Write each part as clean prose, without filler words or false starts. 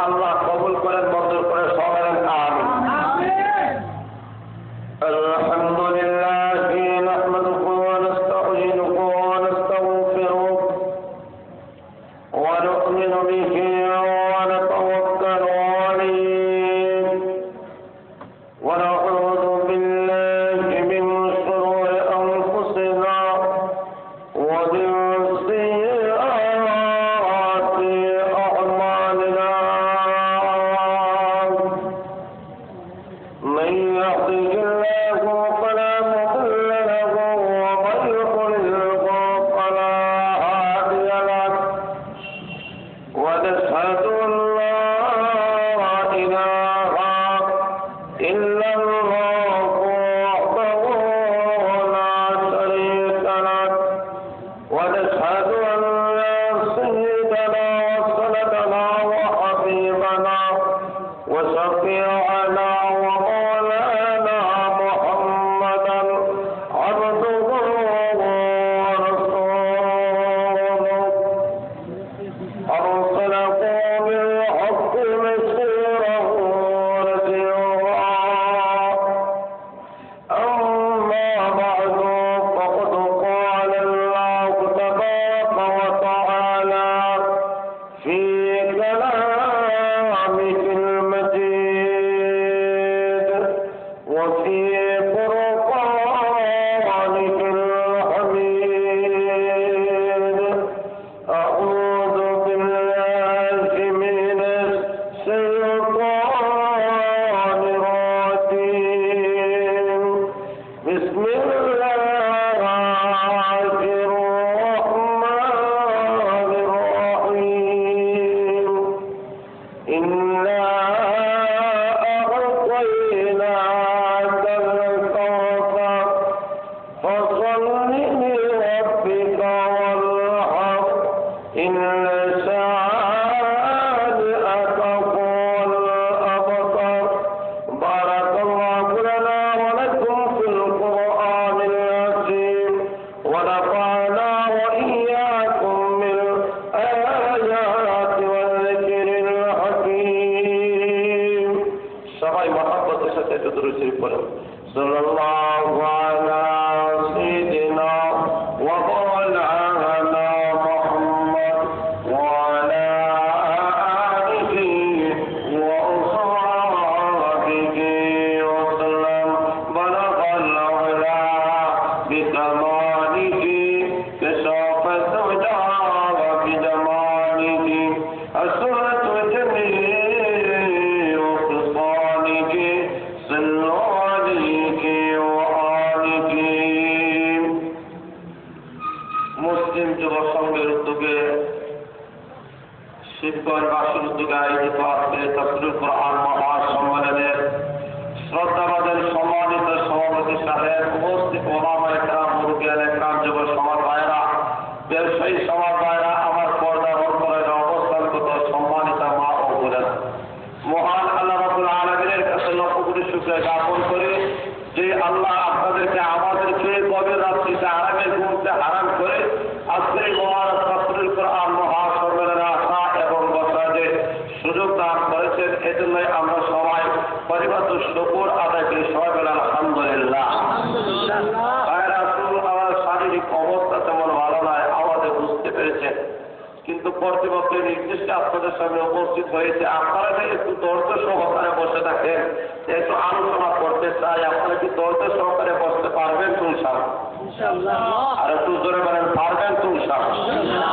আল্লাহ কবুল করেন, মঞ্জুর করে সবাই আমিন। আলহামদুলিল্লাহ নাহমাদুহু ওয়া নাস্তাঈনুহু ওয়া নাস্তাগফিরুহু ওয়া নু'মিনু বিহি ওয়া নাতাওয়াক্কালু আলাইহি ওয়া নাউযু বিল্লাহি মিন শুরুরি আনফুসিনা ওয়া মিন sayyi'ati a'malina man yahdihillahu fala mudilla lahu wa man yudlilhu fala hadiya lahu wa nashhadu an la ilaha illa Allah wahdahu la sharika lahu wa nashhadu anna sayyidana wa sayyidana wa habibana wa shafi'ana wa maulana Muhammadan abduhu wa rasuluhu أرسله بالحق بشيرا ونذيرا أما بعد فقد قال الله تبارك وتعالى في كلامه المجيد وفي فرقانه الحميد أعوذ بالله من الشيطان الرجيم بسم الله الرحمن الرحيم إنا أعطيناك الكوثر فصل لربك وانحر إن شانئك هو الأبتر بارك الله لنا ولكم في القرآن العظيم ونفعنا وإياكم بالآيات والذكر الحكيم সবাই মহব্বতের সাথে একটু দরুদ শরীফ পড়ুন সাল্লাল্লাহু আলা সাইয়্যিদিনা ওয়া মাওলানা মুহাম্মদ ওয়া আলা আলিহি ওয়া সাহবিহি ওয়া সাল্লাম বারাকাল আলা বিকামালিহি কাশাফা সুদা ওয়া বিজামালিহি আসরাতু জামিউ خصاله صلوا عليه وآله মুসলিম যুব সংঘের উদ্যোগে শিবগঞ্জবাসীর উদ্যোগে আয়োজিত আজকের তাফসীরুল কোরআন মহাসম্মেলনের শ্রদ্ধাভাজন সম্মানিত সভাপতি সাহেব, উপস্থিত ওলামায়ে কেরাম, মুরব্বিয়ানে কেরাম, যুব সমাজ ভাইরা, ব্যবসায়ী সমাজ ভাইরা, আমার পর্দার অন্তরালে অবস্থানগত সম্মানিত মা ও বোনেরা, মহান আল্লাহ রাব্বুল আলামিনের কাছে লক্ষ কোটি শুকরিয়া জ্ঞাপন করে যে আল্লাহ আপনাদেরকে আমাদেরকে গভীর রাত্রিতে আরামের ঘুমতে হারাম করে আজকের এই মহান তাফসীরুল কোরআন মহাসম্মেলনে আসা এবং বসার যে সুযোগ দান করেছেন, এজন্যই আমরা সবাই পরিবর্ত শুকর আদায় করি। সবাই বলে আলহামদুলিল্লাহ। আমার শারীরিক অবস্থা তেমন ভালো নয়, আমাদের বুঝতে পেরেছেন, কিন্তু কর্তৃপক্ষের নির্দিষ্ট আপনাদের সামনে উপস্থিত হয়েছে। আপনারা যে একটু ধৈর্য সহকারে বসে থাকেন, একটু আলোচনা করতে চাই। আপনারা কি ধৈর্য সহকারে বসতে পারবেন তো ইনশাআল্লাহ? আর একটু জোরে বলেন, পারবেন তো ইনশাআল্লাহ?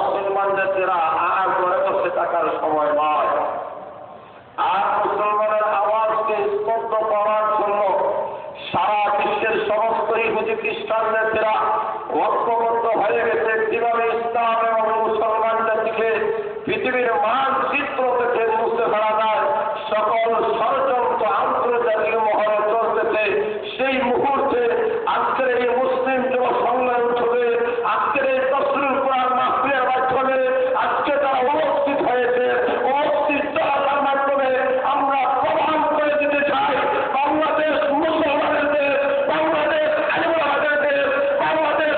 মুসলমান জাতিরা আর ঘরে বসে থাকার সময় নয়। আর মুসলমানের আওয়াজকে স্পষ্ট করার জন্য সারা বিশ্বের সমস্ত ইহুদি খ্রিস্টান জাতিরা ঐক্যবদ্ধ হয়ে গেছে কিভাবে ইসলাম এবং মুসলমান জাতিকে পৃথিবীর মানচিত্র থেকে মুছে ফেলা যায়। সকল ষড়যন্ত্র আন্তর্জাতিক মহলে চলতেছে। সেই মুহূর্তে আজকের এই মুসলিম যুব সংগ্রাম উঠবে, আজকের এই তাফসীরুল কোরআন মাহফিলের মাধ্যমে আজকে তারা উপস্থিত হয়েছে। উপস্থিত হওয়ার মাধ্যমে আমরা প্রমাণ করে দিতে চাই, বাংলাদেশ মুসলমানের দেশ, বাংলাদেশ আলিমাদের দেশ, বাংলাদেশ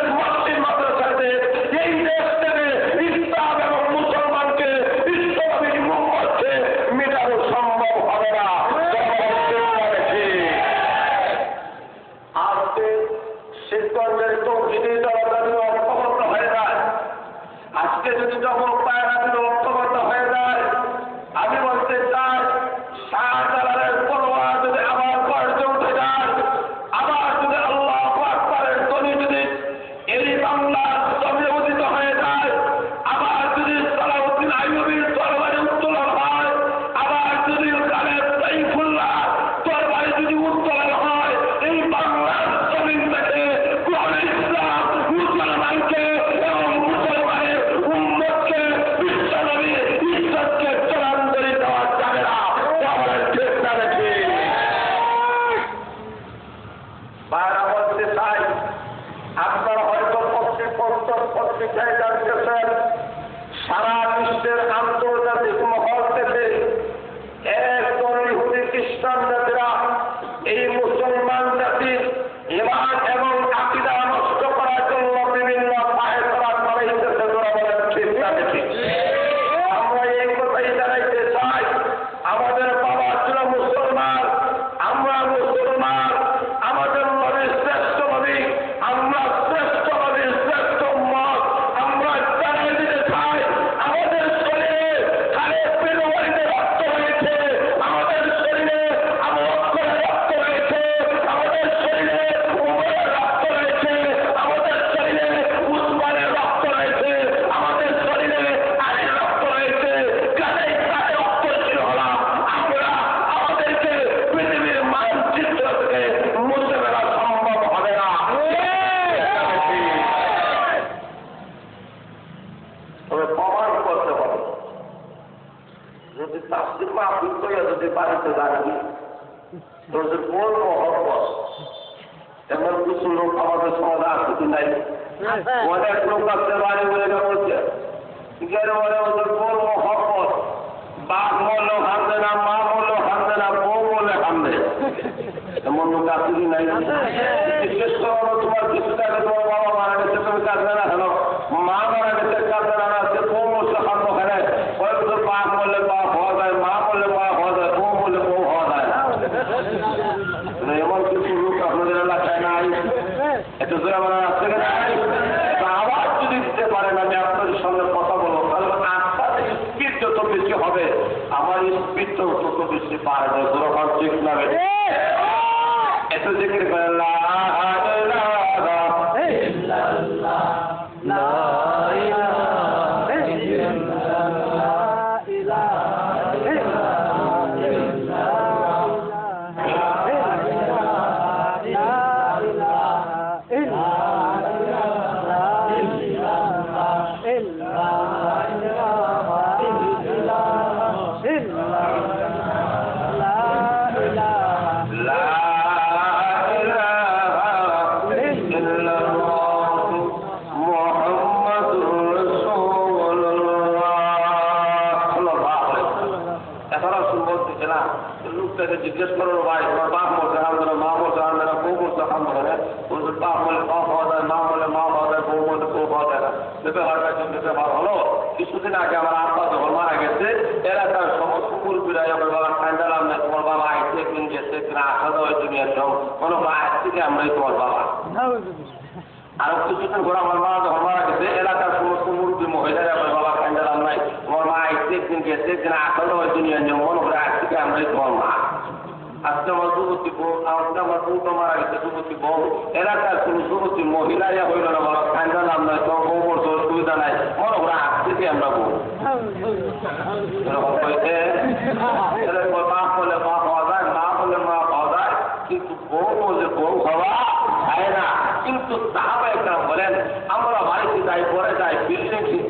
শিবগঞ্জের তৌহিদি জনতা যদি ঐক্যবদ্ধ হয়ে যায়, আজকে যদি যখন পায়রা যদি ঐক্যবদ্ধ হয়ে যায়, আমি বলতে চাই শাহজালালের তলোয়ার যদি আবার গর্জে উঠে যায়, আবার যদি আল্লাহু আকবারের ধ্বনি যদি এই বাংলার জমিনে উদিত হয়ে যায়, আবার যদি সালাউদ্দিন আইয়ুবীর তরবারি উত্তোলন হয়, আবার যদি খালেদ সাইফুল্লাহ তরবারি যদি উত্তোলন হয়, এই বাংলার জমিন থেকে কোন ইসলাম মুসলমানকে এবং মুসলমানের উম্মতকে বিশ্বনবী ইজ্জতকে জলাঞ্জলি দেওয়া যাবে না। আমাদের চেষ্টা রেখে বাইরা বলতে চাই, আপনারা হয়তো পত্রিকায় জানতেছেন সারা বিশ্বের আন্তর্জাতিক মহল থেকে একজন ইহুদি খ্রিস্টান জাতিরা এই মুসলমান জাতির ইমান এবং আকীদা নষ্ট করার জন্য বিভিন্ন পায়তারা করাইতেছে। তোরা বলেন ঠিক না ঠিক? আমরা এই কথাই জানাইতে চাই, আমাদের বাবা ছিল মুসলমান, আমরা মুসলমান, আমাদের নবীর শ্রেষ্ঠ নবী, আমরা শ্রেষ্ঠ নবীর শ্রেষ্ঠ উম্মত। আমরা জানিয়ে দিতে চাই, আমাদের শরীরে খালেদ বিন ওয়ালিদের রক্ত রয়েছে, আমাদের শরীরে আবু বকরের রক্ত রয়েছে, আমাদের শরীরে উমরের রক্ত রয়েছে, আমাদের শরীরে উসমানের রক্ত রয়েছে, আমাদের শরীরে আলীর রক্ত রয়েছে। কাজেই তাদের রক্ত ছিল না, আমরা আমাদেরকে পৃথিবীর মানচিত্র থেকে মুছে ফেলা সম্ভব হবে না। তবে প্রমাণ করতে হবে, যদি তাফসীর মাহফিল কইয়া যদি বাড়িতে দাঁড়িয়ে তো যে কোন মহব্বত, এমন কিছু লোক আমাদের সমাজে আছে কি নাই? অনেক লোক আছে বাড়ি বলে বলছে বলে ওদের কোন মহব্বত, বাপ মরলেও হানবে না, মা মরলেও হানবে না, বউ বলে হানবে, এমন লোক আছে কি নাই? বিশেষ করে তোমার কিছুটা আগে তোমার বাবা মারা গেছে, তুমি কাঁদবে না কেন? মা মারা গেছে, কাঁদবে না, সে বউ মরছে হানবো কেন? ওই তোর বাপ বললে বাপ হওয়া যায়, মা বললে মা হওয়া যায়, বউ বললে বউ হওয়া যায় না। এমন কিছু লোক আপনাদের এলাকায় নাই, একটু জোরে আমার আসছে নাই? আবার যদি দিতে পারেন, আমি আপনাদের সঙ্গে কথা বলবো, তাহলে আত্মার স্পিড যত বেশি হবে, আমার স্পিডটাও তত বেশি বাড়বে। যখন ঠিক না এত জিকির করেন লা ইলাহা ইল্লাল্লাহ, লা ইলাহা জিজ্ঞেস করো ভাই, তোমার বাপ মরছে হামবে না, মা মরছে হামবে না, বউ মরছে হামবে না, ওদের বাপ বলে বাপ হওয়া যায়, মা বলে মা হওয়া যায়, বউ বলে বউ হওয়া যায় না। ব্যাপারটা কিন্তু ব্যাপার হলো, কিছুদিন আগে আমার আব্বা যখন মারা গেছে, এলাকার সমস্ত মুরব্বীরা আমার বাবা ঠান্ডা নামে তোমার বাবা আইসে একদিন গেছে, কিনা আসা দেওয়া দুনিয়ার সব কোনো আজ থেকে আমরাই তোমার বাবা। আর কিছুদিন ঘোরা আমার মা যখন মারা গেছে, এলাকার সমস্ত মুরব্বী মহিলারা আমার বাবা ঠান্ডা নাম নাই, তোমার মা আইসে একদিন গেছে, কিনা আসা দেওয়া দুনিয়ার নিয়ম মনে করে আজ থেকে আমরাই তোমার মা। আজকে আমার যুবতী বউ, আজকে আমার বউটা মারা গেছে, যুবতী বউ, এলাকার কোন যুবতী মহিলাইয়া হইল না, বাবা ঠান্ডা নাম নাই, তোমার বউ করছে অসুবিধা নাই, মনে করে আজ থেকে আমরা বউ। এরকম হয়েছে, বাপ বলে মা হওয়া যায়, মা বলে মা হওয়া যায়, কিন্তু বউ বলে বউ হওয়া যায় না। কিন্তু সাহাবায়ে কেরাম বলেন, আমরা বাড়িতে যাই, পরে যাই,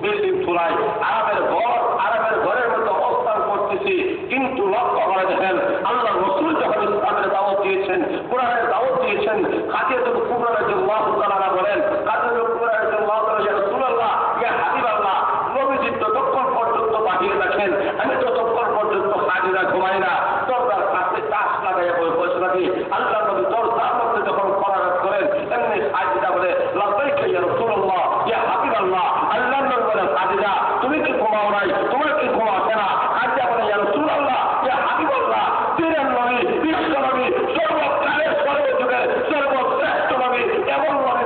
বিল্ডিং চুলাই, আরামের ঘরের মতো অবস্থান করতেছি, কিন্তু লক্ষ্য করে দেখেন আল্লাহ রাসূল যখন ইসলামের দাওয়াত দিয়েছেন, কোরআনের দাওয়াত দিয়েছেন, খাদিজাতুল কুবরা রাদিয়াল্লাহু তাআলা বলেন, খাদিজাতুল কুবরা রাদিয়াল্লাহু তাআলা ইয়া রাসূলুল্লাহ, ইয়া হাবিবাল্লাহ, নবীজি ততক্ষণ পর্যন্ত বাহিরে রাখেন, আমি ততক্ষণ পর্যন্ত খাদিজা ঘুমাই না, দরজার কাছে তাস লাগাইয়া বসে থাকি। আল্লাহ নবী দরজার মধ্যে যখন করাঘাত করেন, এমনি খাদিজা বলে লাব্বাইকা ইয়া রাসূলুল্লাহ, ইয়া হাবিবাল্লাহ, আল্লাহ নবী বলে খাদিজা তুমি কি ঘুমাও নাই, তোমার কি ঘুম আসে না? খাদিজা বলে ইয়া রাসূলুল্লাহ, ইয়া হাবিবাল্লাহ, তিনের নবী, বিশ্ব নবী, সর্বকালের সর্বযুগের সর্বশ্রেষ্ঠ নবী, এমন নবী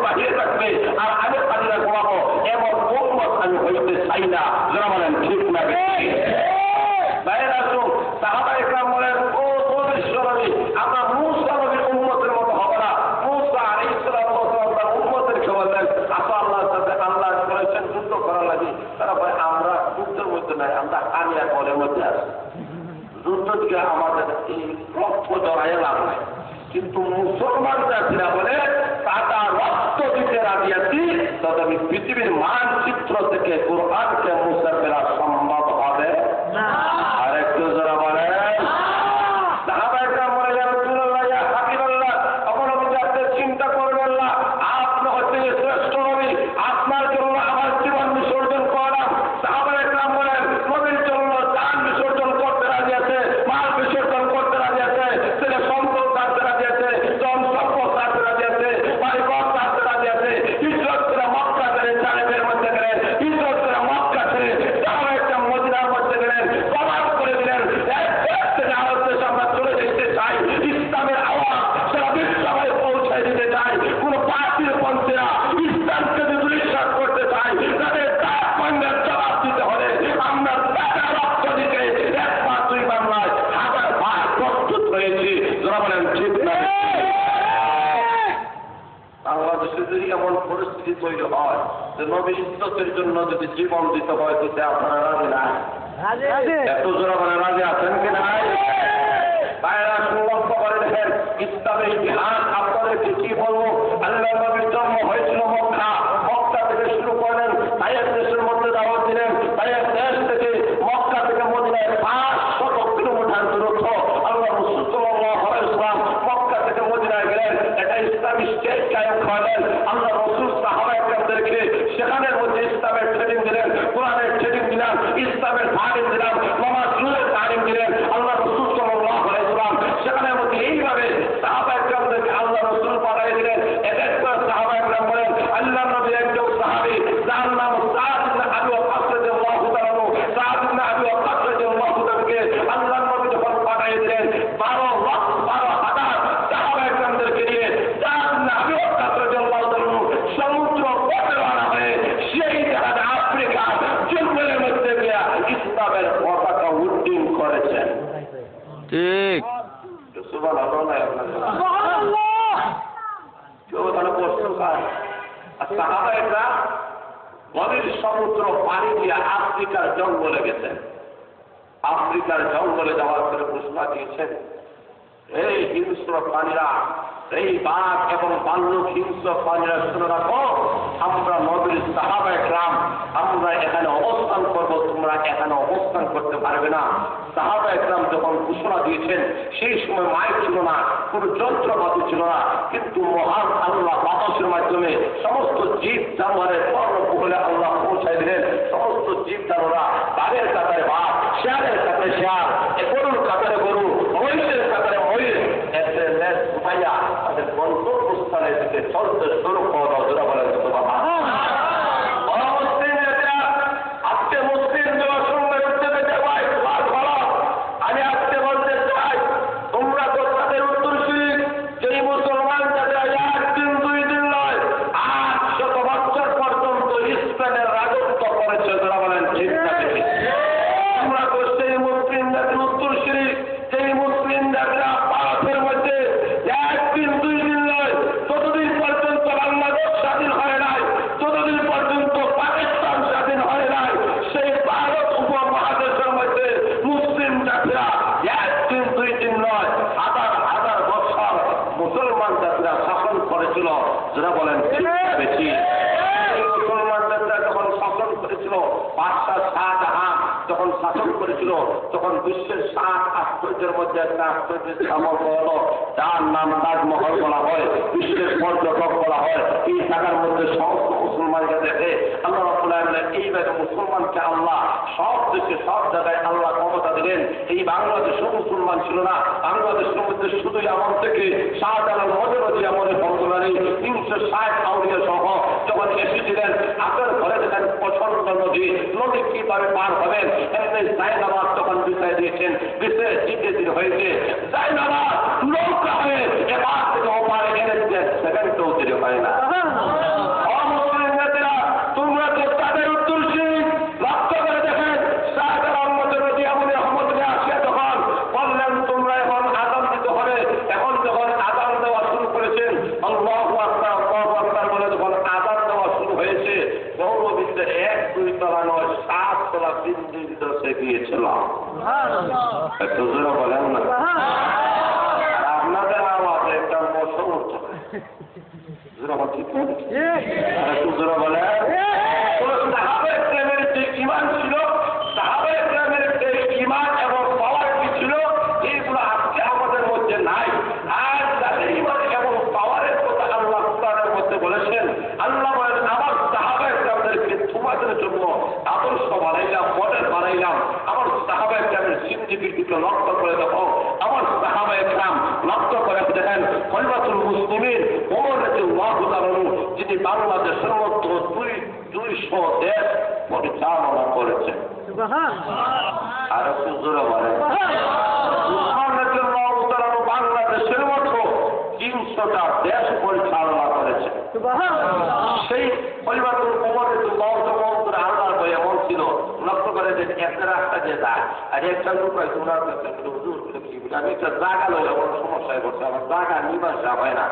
মধ্যে নাই, আমরা কালিয়া কলের মধ্যে আছি। যুদ্ধ দিকে আমাদের এই রক্ত জড়াইয়ে লাভ নাই, কিন্তু মুসলমান জাতিরা বলে তারা রক্ত দিতে রাজি আছি, তবে আমি পৃথিবীর মানচিত্র থেকে কোরআনকে মুছে ফেলা সম্ভব হবে না। আরেকটু যারা বলেন চিন্তা করবেন না, আপনি হচ্ছে শ্রেষ্ঠ নবী, আপনার জন্য আমার জীবন বিসর্জন করলাম। সাহাবায়ে কেরাম বলেন নবীর জন্য জান বিসর্জন করতে রাজি আছে, মাল বিসর্জন করতে রাজি আছে, ছেলে সম্পদ ছাড়তে রাজি আছে, জন সম্পদ ছাড়তে রাজি আছে, বাড়িঘর ছাড়তে রাজি আছে। হিজরত করে মক্কা ছেড়ে চারেকের মধ্যে গেলেন, হিজরত করে মক্কা ছেড়ে সাহাবায়ে কেরাম মদিনার মধ্যে গেলেন, প্রমাণ করে দিলেন এক দেশ থেকে আরেক দেশে আমরা চলে যেতে চাই, ইসলামের আওয়াজ সারা বিশ্ববাই পৌঁছায় দিতে চাই। কোন পার্টির পন্থীরা ইসলামকে যদি বিশ্বাস করতে চাই, তাদের তার পণ্যের জবাব দিতে হলে আমরা টাকা রক্ত দিতে একবার দুইবার নয় হাজার বার প্রস্তুত হয়েছি। যারা বলেন ঠিক না? বাংলাদেশে যদি এমন পরিস্থিতি তৈরি হয় যে নবীর ইজ্জতের জন্য যদি জীবন দিতে হয়, দিতে আপনারা রাজি নাই? এত জোরা মানে রাজি আছেন কি নাই? বাইরা সংলগ্ন করে দেখেন ইসলামের ইতিহাস আপনাদেরকে কি বলবো। আল্লাহ নবীর জন্ম হয়েছিল মক্কা, মক্কা থেকে শুরু করলেন, তাইয়ের দেশের মধ্যে দাওয়াত দিলেন, তাইয়ের দেশ থেকে মক্কা থেকে মদিনায় 500 কিলোমিটার দূরত্ব। আল্লাহ রাসূল সাল্লাল্লাহু আলাইহি ওয়াসাল্লাম মক্কা থেকে মদিনায় গেলেন, একটা ইসলামী স্টেট কায়েম করলেন। আল্লাহ রাসূল সাহাবায়ে কেরামদেরকে সেখানের মধ্যে ইসলামের ট্রেনিং দিলেন, কোরআনের ট্রেনিং দিলেন, ইসলামের তালিম দিলেন, নামাজ রোজার তালিম দিলেন। আল্লাহ রাসূল সাল্লাল্লাহু আলাইহি ওয়াসাল্লাম সেখানের মধ্যে এইভাবে সাহাবায়ে কেরামদেরকে আল্লাহ রাসূল পাঠিয়ে দিলেন। এক এক করে সাহাবায়ে কেরাম বলেন আল্লাহ নবী একজন সাহাবী যার নাম সাদ ইবনে আবি ওয়াক্কাস রাদিয়াল্লাহু তাআলা আনহু, সাদ ইবনে আবি ওয়াক্কাস রাদিয়াল্লাহু তাআলাকে আল্লাহ নবী যখন পাঠিয়ে দিলেন 12,000 সাহাবায়ে কেরামদেরকে নিয়ে সাদ ইবনে আবি ওয়াক্কাস রাদিয়াল্লাহু তাআলা আনহু সমুদ্র পথে রওনা হয়ে সেই জায়গায় আফ্রিকার জঙ্গলের মধ্যে গিয়ে ইসলামের পতাকা উড্ডীন করেছেন। ঠিক নদীর সমুদ্র পানি দিয়ে আফ্রিকার জঙ্গলে গেছেন। আফ্রিকার জঙ্গলে যাওয়ার পরে ঘোষণা দিয়েছেন, এই হিংস্র প্রাণীরা, এই বাঘ এবং ভাল্লুক হিংস্র প্রাণীরা শুনে রাখো, আমরা নবীর সাহাবায়ে কেরাম আমরা এখানে অবস্থান করব, তোমরা এখানে অবস্থান করতে পারবে না। সাহাবায়ে কেরাম যখন ঘোষণা দিয়েছেন সেই সময় মাইক ছিল না, কোনো যন্ত্রপাতি ছিল না, কিন্তু মহান আল্লাহ বাতাসের মাধ্যমে সমস্ত জীব জানোয়ারের কর্ণকুহলে আল্লাহ পৌঁছায় দিলেন। সমস্ত জীব জানোয়ারা বাঘের কাতারে বাঘ, শেয়ালের কাতারে শেয়াল, গরুর কাতারে গরু, মহিষের কাতারে মহিষ এতে লেজ উঠাইয়া তাদের গন্তব্যস্থানের দিকে চলতে শুরু করো। যারা বলেন আজকে মুসলিম জনসংখ্যা উঠতে পেতে পাই ভালো। আমি আজকে বলতে চাই, তোমরা তো তাদের উত্তরসূরি, যেই মুসলমান যাদের 1 দিন 2 দিন নয় 800 বছর পর্যন্ত ইসলামের রাজত্ব করেছে। যারা বলেন ঠিক থাকে, তোমরা তো সেই মুসলিম জাতির উত্তরসূরি, সেই মুসলিম জাতিরা ভারতের মধ্যে 1 দিন 2 দিন নয়, ততদিন পর্যন্ত বাংলাদেশ স্বাধীন হয় নাই, ততদিন পর্যন্ত পাকিস্তান স্বাধীন হয় নাই। সেই ভারত উপমহাদেশের মধ্যে মুসলিম জাতিরা 1 দিন 2 দিন নয়, হাজার হাজার বছর মুসলমান জাতিরা শাসন করেছিল। যারা বলেন বেশি মুসলমান জাতিরা যখন শাসন করেছিল, বাদশাহ শাহজাহান যখন শাসন করেছিল, তখন বিশ্বের 7 আশ্চর্যের মধ্যে একটা আশ্চর্যের স্থাপন হলো, যার নাম তাজমহল বলা হয়, বিশ্বের পর্যটক বলা হয়। এই জায়গার মধ্যে সমস্ত মুসলমানকে দেখে আল্লাহ রাব্বুল আলামিন এইভাবে মুসলমানকে আল্লাহ সব দেশে সব জায়গায় আল্লাহ ক্ষমতা দিলেন। এই বাংলাদেশও মুসলমান ছিল না, বাংলাদেশের মধ্যে শুধু এমন থেকে শাহজালাল মজরদি আমলে বর্তমানে 360 আউলিয়া সহ যখন এসেছিলেন, আপনার ঘরে দেখেন প্রচন্ড নদী, নদী কিভাবে পার হবেন, এমনি জায়নামাজ তখন বিছাই দিয়েছেন, বিছে ধীরে ধীরে হয়েছে জায়নামাজ নৌকা হয়ে এবার থেকে ওপারে এনে দিতে সেকেন্ডও দেরি হয় না। অমুসলিম জাতিরা তোমরা তো তাদের উত্তরসূরি। লক্ষ্য করে দেখেন শাহজালাল মজরদি আমলে রহমতুল্লাহ আসিয়া যখন বললেন তোমরা এখন আযান দিতে হবে, এখন যখন আযান দেওয়া শুরু করেছেন, আল্লাহু আকবার আল্লাহু আকবার বলে যখন আযান দেওয়া শুরু হয়েছে, গৌরবিন্দে 1 2 তলা নয় 7 তোলা বিন্দু সে গিয়েছিলাম। একটু জোরে বলেন না। আর আপনাদের আওয়াজে একটা মশা উঠছে। একটু জোরে বলেন। সাহাবায়ে কেরামের যে ঈমান ছিল, সাহাবায়ে কেরামের যে ঈমান এবং পাওয়ার কি ছিল, এইগুলো আজকে আমাদের মধ্যে নাই। আর যাদের ঈমান এবং পাওয়ারের কথা আল্লাহ কোরআনের মধ্যে বলেছেন, আল্লাহ বলেন আমার সাহাবায়ে কেরামদেরকে তোমাদের জন্য আদর্শ বানাইলাম, মডেল বানাইলাম। আমার সাহাবায়ে কেরামের জিন্দেগিকে লক্ষ্য করে দেখো, আমার সাহাবায়ে কেরাম লক্ষ্য করে দেখেন খলিফাতুল মুসলিমিন ওমর রাদিয়াল্লাহু তাআলা যিনি বাংলাদেশের মতো 200 দেশ পরিচালনা করেছেন। আর একটু জোরে বলেন। উসমান রাদিয়াল্লাহু তাআলা বাংলাদেশের মতো 300টা দেশ পরিচালনা করেছেন। সেই খলিফাতুল ওমর রাদিয়াল্লাহু তাআলা আল্লাহর ভয় এমন ছিল, লক্ষ্য করে যে একটা রাস্তা যে যায় আর একটা লোক হয়তো ওনার কাছে হুজুর আমি একটা জায়গা লইলে বড় সমস্যায় পড়ছে, আমার জায়গা নিবাসা হয় না।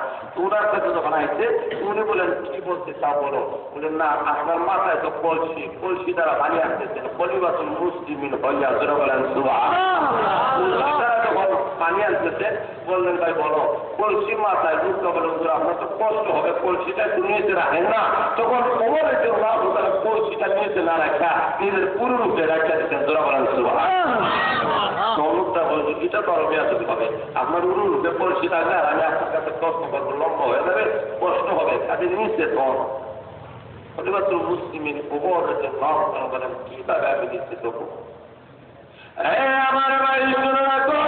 ওনার কাছে যখন আইছে উনি বলেন কি বলছে তা বলো। বলেন না আপনার মাথায় তো কলসি, কলসি দ্বারা পানি আসতেছেন, খলিফাতুল মুসলিমিন হইয়া জোরে বলেন সুবহানাল্লাহ। যখন পানি আনতেছে বললেন ভাই বলো, কলসি মাথায় দুঃখ বলে হুজুর আপনার তো কষ্ট হবে, কলসিটা একটু নিয়েছে রাখেন না। তখন ওমরের জন্য কলসিটা নিয়েছে না রাখা নিজের পুরো রূপে রাখা দিচ্ছেন জোরে বলেন সুবহানাল্লাহ। লোকটা বলছে এটা তো আরো বেয়াদবি হবে, আপনার উরু রূপে কলসি থাকলে আর আমি আপনার কাছে কষ্ট করবো, লম্বা হয়ে যাবে, কষ্ট হবে, কাজে নিচে তখন খলিফাতুল মুসলিমিন ওমর রাদিয়াল্লাহু তাআলা বলেন কিভাবে আমি দিচ্ছি তবু আমার ভাই শুনে রাখো,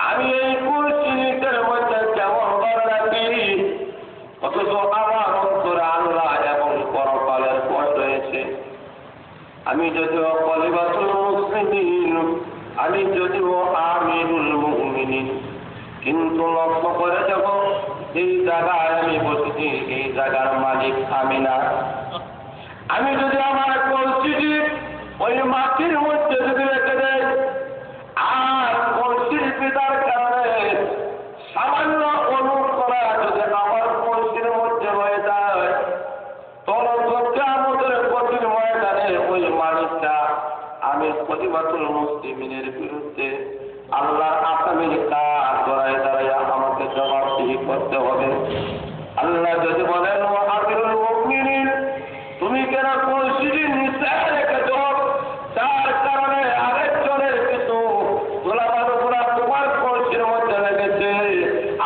আমি এই কুরসির মধ্যে কেমন বড় রাখি, অথচ আমার অন্তরে আল্লাহ এবং পরকালের ভয় রয়েছে। আমি যদিও খলিফাতুল মুসলিমিন, আমি যদিও আমিরুল মুমিনিন, কিন্তু লক্ষ্য করে যাব এই জায়গায় আমি বসেছি, এই জায়গার মালিক আমি না। আমি যদি আমার কলসিটি ওই মাটির মধ্যে যদি রেখে দেয় আর কলসির পিতার কারণে সামান্য অনুরোধ করা যদি আমার কলসির মধ্যে হয়ে যায়, তখন আমাদের কঠিন ময়দানে ওই মালিকটা আমি খলিফাতুল মুসলিমিনের বিরুদ্ধে আল্লাহর আসামির কাজ করায় দাঁড়াইয়া আমাকে জবাবদিহি করতে হবে। আল্লাহ যদি বলেন ও আমিরুল মুমিনিন তুমি কেন কলসিটির নিচে রেখেছ, তার কারণে আরেকজনের কিছু গোলাবালু গুলা তোমার কলসির মধ্যে লেগেছে,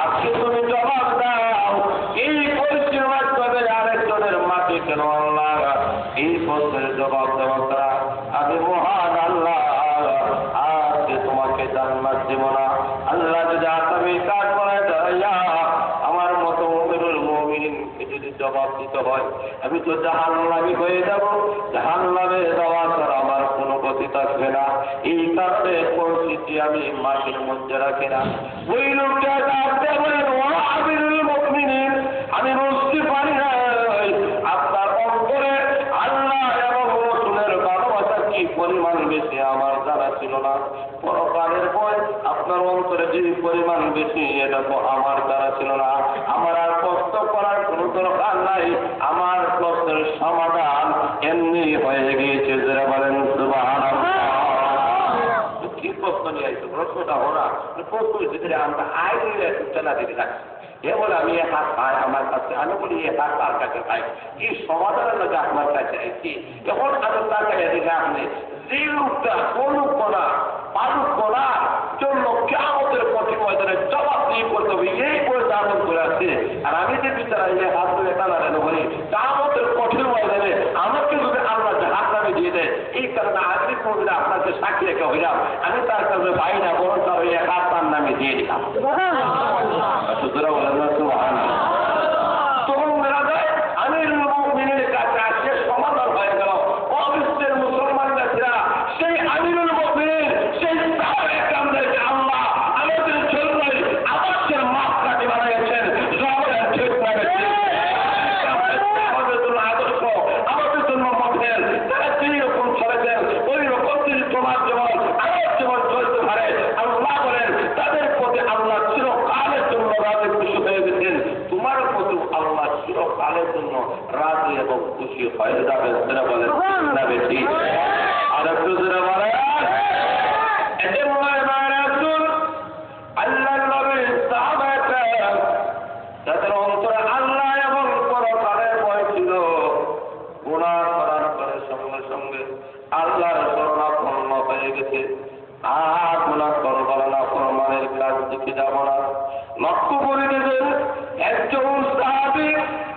আজকে তুমি জবাব দাও এই কলসির মাধ্যমে আরেকজনের মাটি কেন আল্লাহ এই প্রশ্নের জবাব দেওয়া ছাড়া আমি মহান আল্লাহ আজকে তোমাকে জান্নাত দেব না। আল্লাহ যদি আসামি কাজ করায় দাঁড়াইয়া আমার মতো আমিরুল মুমিনিনকে যদি জবাব দিতে হয়, আমি তো জাহান্নামী হয়ে যাব, জাহান্নামে যাওয়া ছাড়া আমার কোনো গতি থাকবে না। এই কারণে পরিস্থিতি আমি মাটির মধ্যে রাখি না। ওই লোকটা ডাকতে বলেন ও আমিরুল মুমিনিন আমি বুঝতে পারি না আপনার অন্তরে আল্লাহ এবং রাসূলের ভালোবাসা কি পরিমাণ বেশি আমার জানা ছিল না। পরকালের ভয় আপনার অন্তরে যে পরিমাণ বেশি এটা তো আমার জানা ছিল না। আমার আর কষ্ট করার কোনো দরকার নাই, আমার প্রশ্নের সমাধান এমনি হয়ে গিয়েছে। যারা বলেন সুবহানাল্লাহ। কি প্রশ্ন নিয়ে আসছে প্রশ্নটা ওরা প্রশ্নের ভিতরে আমরা আইনের সূচনা দিতে থাকছি। এ বলে আমি এ হাত পাই আমার কাছে, আমি বলি এ হাত তার কাছে পাই, এই সমাধানের লোক আপনার কাছে আইছি। যখন আমি তার কাছে দিলে আপনি যে লোকটা করুক না পালুক করার জন্য কিয়ামতের কঠিন ময়দানে জবাব দিয়ে করতে হবে, এই করে দাবন করে আছে। আর আমি যে বিচারা এই হাত ধরে টানানো বলি কিয়ামতের কঠিন ময়দানে আমাকে যদি আল্লাহ হাত নামে দিয়ে দেয়, এই কারণে আজকে কোনদিন আপনাকে সাক্ষী রেখে হইলাম আমি তার কাছে পাই না, বরং তার ওই হাত তার নামে দিয়ে দিলাম। সুতরাং বলেন না সুবহানাল্লাহ। তখন বেড়া যায় আমিরুল মুমিনিনের কাছে আসে সমাধান হয়ে গেল। অবিশ্বের মুসলমানরা সেই আমিরুল মুমিনিন সেই সাহাবায়ে কেরামদেরকে আল্লাহ আমাদের জন্য আদর্শের মাপকাঠি বানিয়েছেন। আমাদের ঠিক লাগে আমাদের জন্য আদর্শ, আমাদের জন্য মডেল। তারা যেই রকম চলেছেন ওই রকম যদি তোমার জীবন আমার জীবন চলতে পারে, আল্লাহ বলেন তাদের প্রতি আল্লাহ চিরকালের জন্য রাজি খুশি হয়ে গেছেন। তোমার আমাদের জন্য রাজি এবং খুশি হয়ে যাবেন। সেটা বলেন না বেশি আর একটু যেটা বলে আল্লাহ নবীর সাহাবায়ে তাদের অন্তরে আল্লাহ এবং পরকালের ভয় ছিল। গুনাহ করার পরে সঙ্গে সঙ্গে আল্লাহর শরণাপন্ন হয়ে গেছে। আর গুনাহ করবো না, ফরমানের কাজ দিকে যাব না। লক্ষ্য করে দেবেন একজন সাহাবী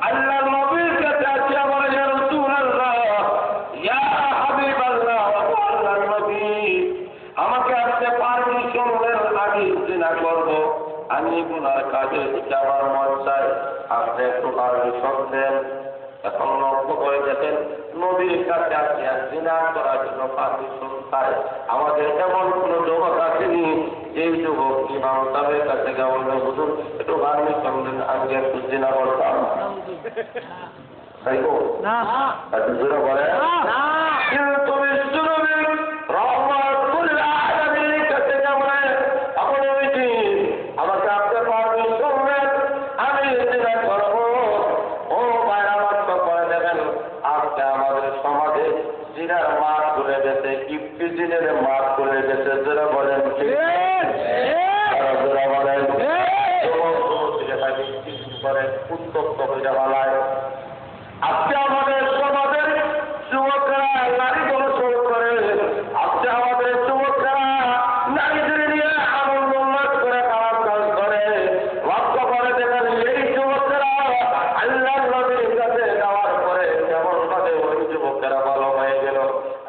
আল্লাহ নবীর কাছে আসিয়া বলে, ইয়া রাসূলুল্লাহ, ইয়া হাবিবাল্লাহ, আল্লাহর নবী, আমাকে আপনি পারমিশন দেন, আমি জিনা করব, আমি গুনার কাজে যাওয়ার মন চাই, আপনি একটু পারমিশন দেন। এখন লক্ষ্য করে দেখেন নবীর কাছে আসিয়া জিনা করার জন্য পারমিশন চাই। আমাদের এমন কোন যুবক আসেনি যে যুবক ইমাম সাহেবের কাছে গেল, হুজুর একটু পারমিশন দেন, আমি একটু জিনা করতাম। তাই তো না বলে কিন্তু বিশ্বনবী রহমাতুল আলামিনের কাছে যেমন আপনি আমাকে আপনি পারমিশন দেন, আমি জিনা করব। ও ভাইরা লক্ষ্য করে দেখেন আজকে আমাদের সমাজে জিনার মাঠ খুলে গেছে, ইফতি জিনের মাঠ খুলে গেছে। যারা বলেন যারা বলেন করে উত্তপ্ত হয়ে যাওয়ায় আজকে আমাদের সমাজের যুবকরা নারী দর্শন করে, আজকে আমাদের যুবকরা নারীদের নিয়ে আনন্দ উল্লাস করে খারাপ কাজ করে। লক্ষ্য করে দেখেন এই যুবকেরা আল্লাহ নবীর কাছে যাওয়ার পরে কেমন ভাবে ওই যুবকেরা ভালো হয়ে গেল।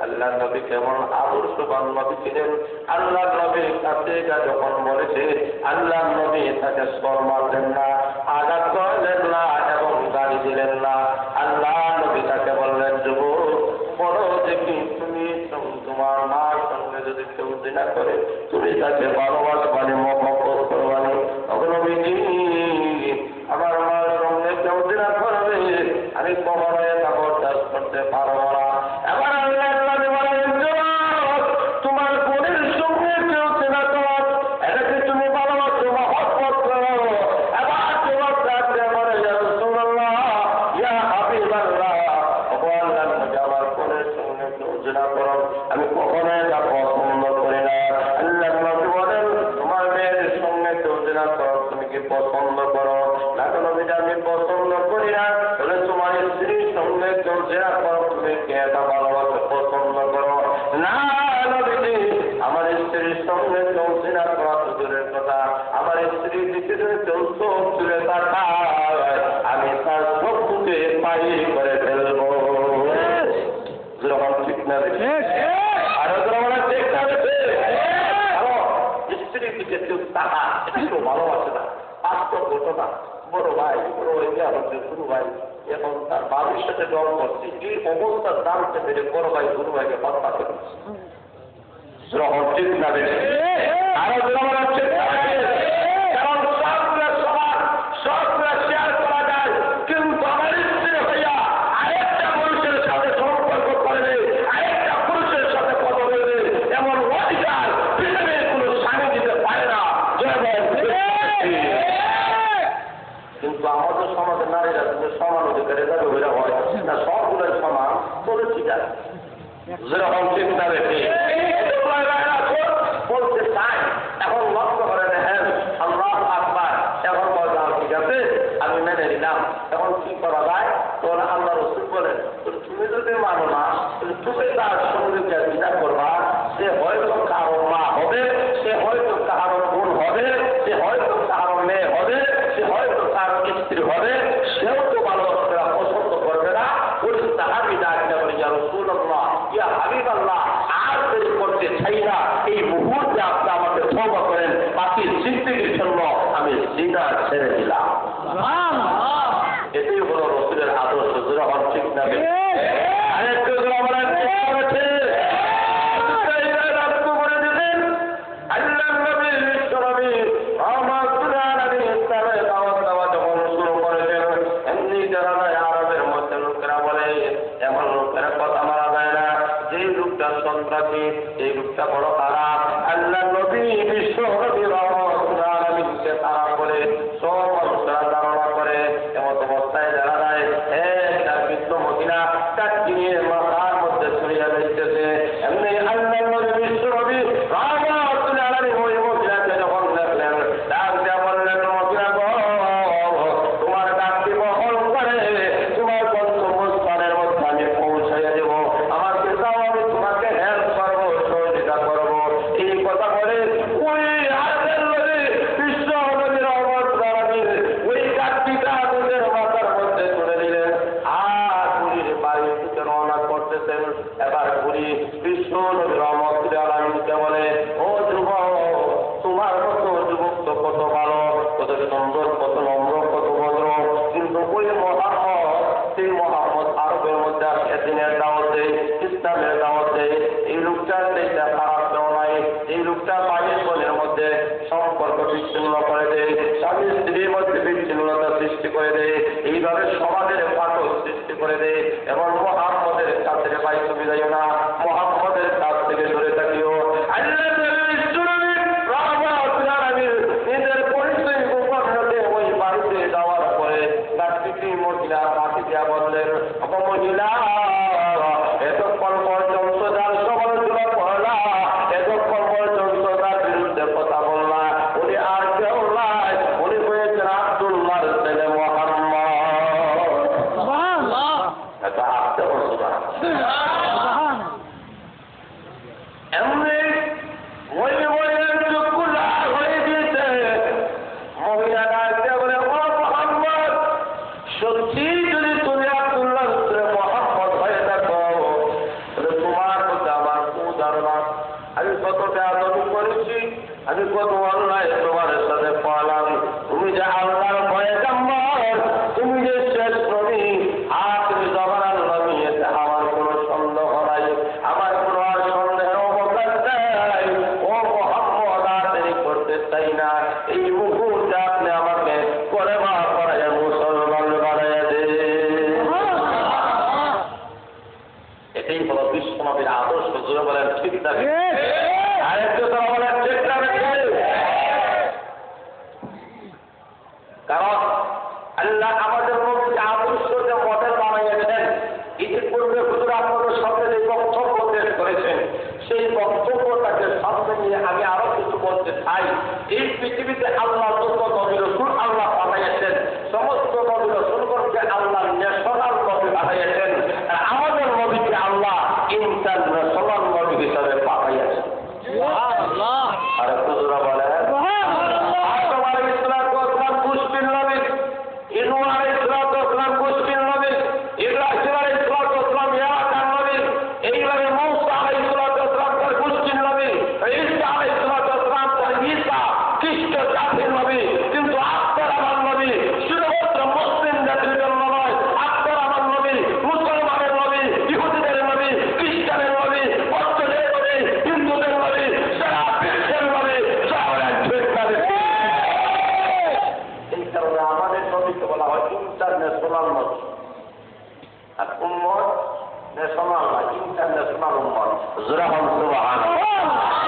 আল্লাহ নবী কেমন আদর্শবান নবী ছিলেন। আল্লাহ নবীর কাছে যখন বলেছে আল্লাহ নবী তাকে স্বর মারলেন না, আঘাত করলেন না এবং গালি দিলেন না। আল্লাহ নবী তাকে বললেন, যুবক বলো দেখি তুমি তোমার মার সঙ্গে যদি কেউ জিনা করে তুমি তাকে ভালোবাসবানি মহব্বত করবানি। নবীজি আমার মার সঙ্গে কেউ জিনা করবে আমি কখনোই তা বরদাস্ত করতে পারবো না। এবার আল্লাহ নবী বলেন, তোমার বোনের সঙ্গে কেউ জিনা করো, এটাকে তুমি ভালোবাসো মহব্বত করো। এবার তোমার কাছে বলে, ইয়া রাসূলুল্লাহ, ইয়া হাবিবাল্লাহ, আল্লাহর নবী আমার বোনের সঙ্গে কেউ জিনা করো, আমি কখনোই তা পছন্দ করি না। আল্লাহর নবী বলেন, তোমার মেয়ের সঙ্গে কেউ জিনা করো, তুমি কি পছন্দ করো? না নবী, আমি পছন্দ করি না। তাহলে তোমার স্ত্রীর সঙ্গে কেউ জিনা করো, তুমি কি এটা ভালোবাসো, পছন্দ করো? না নবীজি, আমার স্ত্রীর সঙ্গে কেউ জিনা করা তো দূরের কথা, আমার স্ত্রীর দিকে কেউ চোখ তুলে তাকায় আমি তার চোখকে পাই করে ফেলবো। যখন ঠিক না দেখে আরো যখন ঠিক না দেখে স্ত্রীর দিকে কেউ তাকা, এটা কেউ ভালোবাসে না। বাস্তব ঘটনা, বড় ভাই বড় এগিয়ে হচ্ছে গুরু ভাই এখন তার বাবির সাথে দল করছে, এই অবস্থা জানতে পেরে বড় ভাই গুরু ভাইকে হত্যা করে। যখন ঠিক না দেখে আরো যখন ঠিক না দেখে, কারণ সবগুলা শেয়ার করা যায়, কিন্তু আমার স্ত্রী হইয়া আরেকটা পুরুষের সাথে সম্পর্ক করবে, আরেকটা পুরুষের সাথে কথা বলবে, এমন অধিকার পৃথিবীর কোনো স্বামী দিতে পারে না। কিন্তু আমাদের সমাজে নারীরা কিন্তু সমান অধিকারে যাবে হইয়া হয় না, সবগুলোর সমান বলে ঠিক আছে। যেরকম চিন্তা রেখে বলতে চাই, এখন লক্ষ্য করে দেখেন আল্লাহু আকবার, এখন বলা ঠিক আছে আমি মেনে নিলাম, এখন কি করা যায়? তোর আল্লাহ রাসূল বলেন, তুমি যদি মানো না তুমি তার সঙ্গে জিনা করবা, সে হয়তো কারো মা হবে, সে হয়তো কারো বোন হবে, সে হয়তো কারো মেয়ে হবে, সে হয়তো কারো স্ত্রী হবে, সেও তো ভালোবাসা পছন্দ করবে না। ওই সাহাবী ডাকতে বলে, ইয়া রাসূলুল্লাহ, ইয়া হাবিবাল্লাহ, আর দেরি করতে চাই না, এই মুহূর্তে আপনি আমাকে তওবা করেন, বাকি জিন্দেগীর জন্য আমি জিনা ছেড়ে দিলাম। এটাই হলো রাসূলের আদর্শ। যখন ঠিক না আরেকটু বলেন আল্লাহ নবী বিশ্বনবী রহমাতুল আলামিন ইসলামের দাওয়াত দেওয়া যখন শুরু করেছেন, এমনি যারা আরবের মধ্যে লোকেরা বলে এমন লোকেরা কথা মারা যায় না, যে লোকটা সন্ত্রাসী, এই লোকটা বড় খারাপ। আল্লাহ নবী বিশ্বনবী রহমাতুল আলামিনকে তারা বলে সব মানুষরা ধারণা করে, এমন অবস্থায় যারা যায় মহিলা চাকরি নিয়ে মাথার মধ্যে ছড়িয়ে দিতেছে। এমনি আল্লাহ নবী বিশ্বনবী রাহমাতুল্লাহ আলাইহি ওই মহিলাকে যখন দেখলেন, ডাক দিয়ে বললেন, মহিলা গো, তোমার ডাকটি বহন করে তোমার গন্তব্যস্থানের মধ্যে আমি পৌঁছাইয়া দেব। আমাকে দাও, আমি তোমাকে হেল্প করবো, সহযোগিতা করবো। এই কথা বলে ওই আল্লাহ নবী বিশ্বনবী রাহমাতুল্লাহ আলাইহি ওই ডাকটিটা তাদের মাথার মধ্যে তুলে দিলেন। আর পুরীর বাড়ির দিকে রওনা করতেছেন। এবার পুরী বিশ্বনবী রাহমাতুল্লাহ আলাইহিকে বলে, ও যুবক, তোমার মতো যুবক তো কত ভালো, কত সুন্দর, কত নম্র, কত ভদ্র, কিন্তু ওই মোহাম্মদ, সেই মোহাম্মদ আরবের মধ্যে আসে, দিনের দাওয়াত দেয়, ইসলামের দাওয়াত দেয়। এই লোকটার সেইটা খারাপ কেউ নাই। এই লোকটা বাড়ির বোনের মধ্যে সম্পর্ক বিচ্ছিন্ন করে দেয়, স্বামী স্ত্রীর মধ্যে বিচ্ছিন্নতা সৃষ্টি করে দেয়, এইভাবে সমাজের ফাটল সৃষ্টি করে দেয়। এবং মোহাম্মদের কাছে ভাই তুমি যাইও না, মোহাম্মদের কাছ থেকে দূরে থাকিও। নিজের পরিচয় গোপন হতে ওই বাড়িতে যাওয়ার পরে তার স্ত্রী মহিলা তাকে দেওয়া বললেন, মহিলা, এতক্ষণ পর্যন্ত যার সমালোচনা করলা, এতক্ষণ পর্যন্ত তার বিরুদ্ধে কথা বললা, উনি আর কেউ নাই, উনি হয়েছেন আব্দুল্লাহর ছেলে মুহাম্মদ। এটা আসতে বলছো না? এমনি ওই মহিলার চোখগুলা হয়ে গিয়েছে। মহিলাটা আসতে বলে, ও মুহাম্মদ, সত্যি যদি তুমি আব্দুল্লাহর ছেলে মুহাম্মদ হয়ে থাকো, তোমার মধ্যে আমার উদাহরণ, আমি কত বেয়াদবি করেছি, আমি কত অন্যায় তোমার সাথে পালাম। তুমি যে আল্লাহর পয়গম্বর, তুমি যে শেষ নবী, আর তুমি জবানার নবী, এতে আমার কোনো সন্দেহ নাই, আমার কোনো আর সন্দেহের অবকাশ নাই। ও মুহাম্মদ, আর দেরি করতে চাই না, এই মুহূর্তে আপনি আমাকে কলেমা পড়াইয়া মুসলমান বানাইয়া দেন। এটাই হলো বিশ্বনবীর আদর্শ। জোরে বলেন ঠিক থাকে? আরেকটু তারা বলেন ঠিক থাকে? কারণ আল্লাহ আমাদের মধ্যে আদর্শকে মডেল বানাইয়াছেন। ইতিপূর্বে হুজুর আপনাদের সামনে যে বক্তব্য পেশ করেছেন, সেই বক্তব্যটাকে সামনে নিয়ে আমি আরো কিছু বলতে চাই। এই পৃথিবীতে আল্লাহ যত নবী রাসূল আল্লাহ পাঠাইয়াছেন, সমস্ত নবী রাসূলগণকে আল্লাহ ন্যাশনাল নবী পাঠাইয়াছেন। আর আমাদের নবীকে আল্লাহ ইন্টারন্যাশনাল নবী হিসাবে পাঠাইয়াছেন। আর হুজুরা বলেন, আদম আলাইহিস সালাম মুসলিম নবী, ইনু আলাইহিস সালাম মুসলিম নবী, ইব্রাহিম আলাইহিস সালাম ইয়াকান নবী, এইভাবে মূসা আলাইহিস সালাম মুসলিম নবী, ঈসা আলাইহিস সালাম ঈসা খ্রিস্ট জাতির নবী। কিন্তু আপনার আমার নবী শুধুমাত্র মুসলিম জাতির জন্য নয়, আপনার আমার নবী মুসলমানের নবী, ইহুদিদের নবী, খ্রিস্টানের নবী, বৌদ্ধদের নবী, হিন্দুদের নবী, সারা বিশ্বের নবী, এই কারণে আমাদের নবীকে বলা হয় ইন্টারন্যাশনাল নবী। আর উম্মত ন্যাশনাল না, ইন্টারন্যাশনাল উম্মত। জোরে বলুন সুবহানাল্লাহ।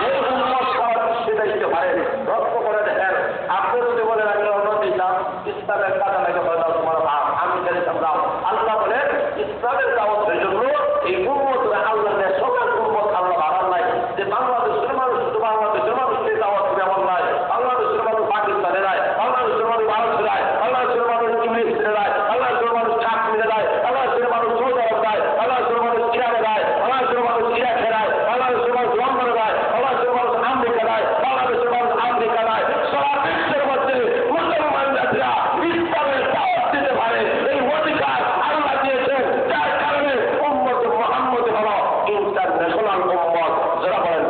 এই উম্মত সারা বিশ্বে যাইতে পারে। লক্ষ্য করে দেখেন, আপনি যদি বলেন আমি নবী দাও, ইসলামের কাজে লাগে বলে দাও তোমার ভাব, আমি গেছিলাম দাও। আল্লাহ বলেন ইসলামের দাওয়াতের জন্য এই উম্মত আল্লাহ ন্যাশনাল উম্মত আল্লাহ বাড়ান নাই, যে বাংলাদেশের মানুষ শুধু বাংলাদেশের মানুষের দাওয়াত করে এমন নাই, বাংলাদেশের মানুষ পাকিস্তানে নাই, বাংলাদেশের মানুষ ভারতে নাই, বাংলাদেশের মানুষ ইংলিশে নাই, বাংলাদেশের মানুষ কাশ্মীরে নাই, বাংলাদেশের মানুষ সৌদি আরব নাই, বাংলাদেশের মানুষ ইরানে নাই, বাংলাদেশের মানুষ ইরাকে নাই, বাংলাদেশের মানুষ লন্ডনে নাই, বাংলাদেশের মানুষ আমেরিকা নাই, বাংলাদেশের মানুষ আমেরিকা নাই। সারা বিশ্বের মধ্যে মুসলমান জাতিরা ইসলামের দাওয়াত দিতে পারে, এই অধিকার আল্লাহ দিয়েছেন। যার কারণে উম্মত মুহাম্মদ হলো ইন্টারন্যাশনাল উম্মত। যারা বলেন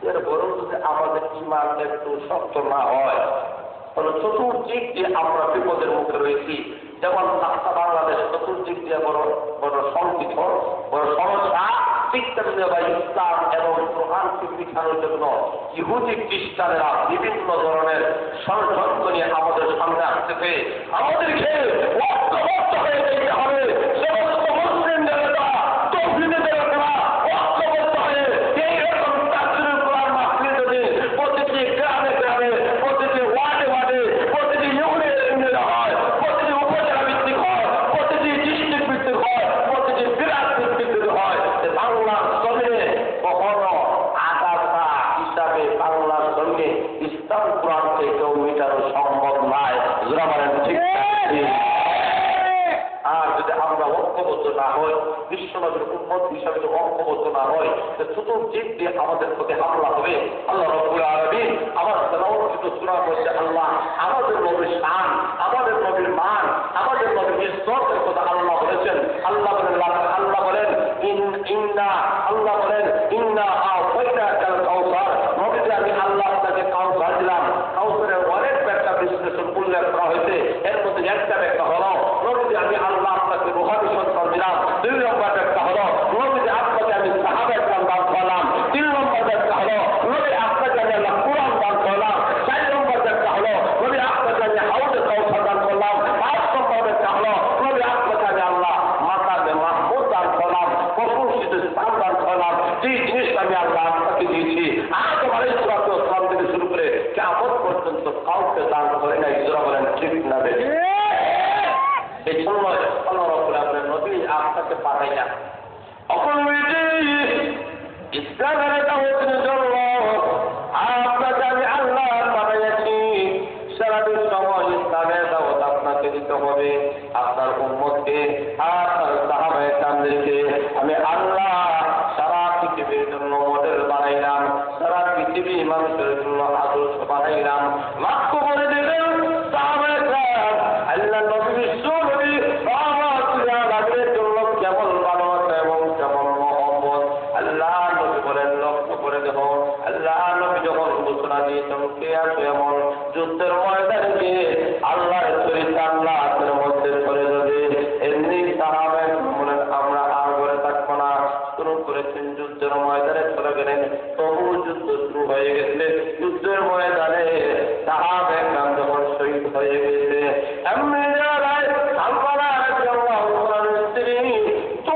এর বরং যদি আমাদের ঈমান একটু শক্ত না হয়, তাহলে চতুর্দিক দিয়ে আমরা বিপদের মুখে রয়েছি। যেমন বাংলাদেশ চতুর্দিক দিয়ে বড় বড় সংকীর্ণ, বড় সমস্যা। ঠিক তেমনি বা ইসলাম এবং কোরআনকে শিখানোর জন্য ইহুদি খ্রিস্টানেরা বিভিন্ন ধরনের ষড়যন্ত্র নিয়ে আমাদের সামনে আসতেছে। আমাদেরকে ঐক্যবদ্ধ হয়ে যেতে হবে। সমস্ত মুসলিমদের তৌহিদের ঐক্যবদ্ধ হয়ে এইরকম তাফসীরুল কোরআন মাহফিল যদি প্রতিটি গ্রামে গ্রামে, প্রতিটি ওয়ার্ডে ওয়ার্ডে, প্রতিটি ইউনিয়নে হয়, প্রতিটি উপজেলা ভিত্তিক হয়, ঐক্যবদ্ধ না হয়, বিশ্বনবীর উম্মত হিসাবে যদি ঐক্যবদ্ধ না হয়, চতুর্দিক দিয়ে আমাদের প্রতি হামলা হবে। আল্লাহ রাব্বুল আলামিন আমার তেলাওয়াতকৃত সূরার মধ্যে আল্লাহ আমাদের নবীর শান, আমাদের নবীর মান, আমাদের নবীর ইজ্জতের কথা আল্লাহ বলেছেন। আল্লাহ বলেন ইন্না আ'তাইনাকাল কাউসার, নবীজি আমি আল্লাহ আপনাকে কাউসার দিলাম। কাউসারের অনেক ব্যাখ্যা বিশ্লেষণ উল্লেখ করা হয়েছে, এর মধ্যে একটা ব্যাখ্যা হলো নবীজি আমি আল্লাহ আপনাকে রূহানি সন্তান দিলাম। 2 নম্বর ব্যাখ্যা হলো নবীজি আপনাকে আমি সাহাবায়ে কেরাম দান করলাম। 3 নম্বর ব্যাখ্যা হলো নবী আপনাকে আমি আল্লাহ কুরআন দান করলাম। 4 নম্বর ব্যাখ্যা হলো নবী আপনাকে আমি হাউজে কাউসার দান করলাম। 5 নম্বর ব্যাখ্যা হলো নবী আপনাকে আমি আল্লাহ মাকামে মাহমুদ দান করলাম, প্রশংসিত স্থান দান করলাম। যে জিনিসটা আমি আল্লাহ আপনাকে দিয়েছি আদম আলাইহিস সালাম থেকে শুরু করে কিয়ামত পর্যন্ত কাউকে দান করে নাই। যারা বলেন ঠিক না বেশি, এই জন্য আল্লাহ রাব্বুল আলামিন নবী আপনাকে পাঠাইলেন। ইসলামের দাওয়াতের জন্য আপনাকে আমি আল্লাহ পাঠাইয়াছি। সারাদিন সময় ইসলামের দাওয়াত আপনাকে দিতে হবে, আপনার উম্মতকে, আপনার সাহাবায়ে কেরামদেরকে আমি আল্লাহ সারা পৃথিবীর জন্য মডেল বানাইলাম, সারা পৃথিবী মানুষের জন্য আদর্শ বানাইলাম। মাত্র করে দেবেন সাহাবায়ে কেরাম আল্লাহ নবী বিশ্ব নবী রাহমাতুল্লাহ জন্য কেমন ভালোবাসা এবং কেমন মহব্বত। আল্লাহ নবী বলেন লক্ষ্য করে দেখো, আল্লাহ নবী যখন ঘোষণা দিয়েছেন কে আছে এমন যুদ্ধের ময়দানে গিয়ে আল্লাহর চরিত্র আল্লাহ হাতের মধ্যে ধরে যাবে। এমনি সাহাবায়ে বলেন আমরা আর ঘরে থাকবো না, শুরু করেছেন যুদ্ধের ময়দানে চলে গেলেন। তবু যুদ্ধ শুরু হয়ে গেছে, যুদ্ধের ময়দানে সাহাবায়ে কেরাম যখন শহীদ হয়ে গেছে, এমনি জায়গায় আমরা স্ত্রী তো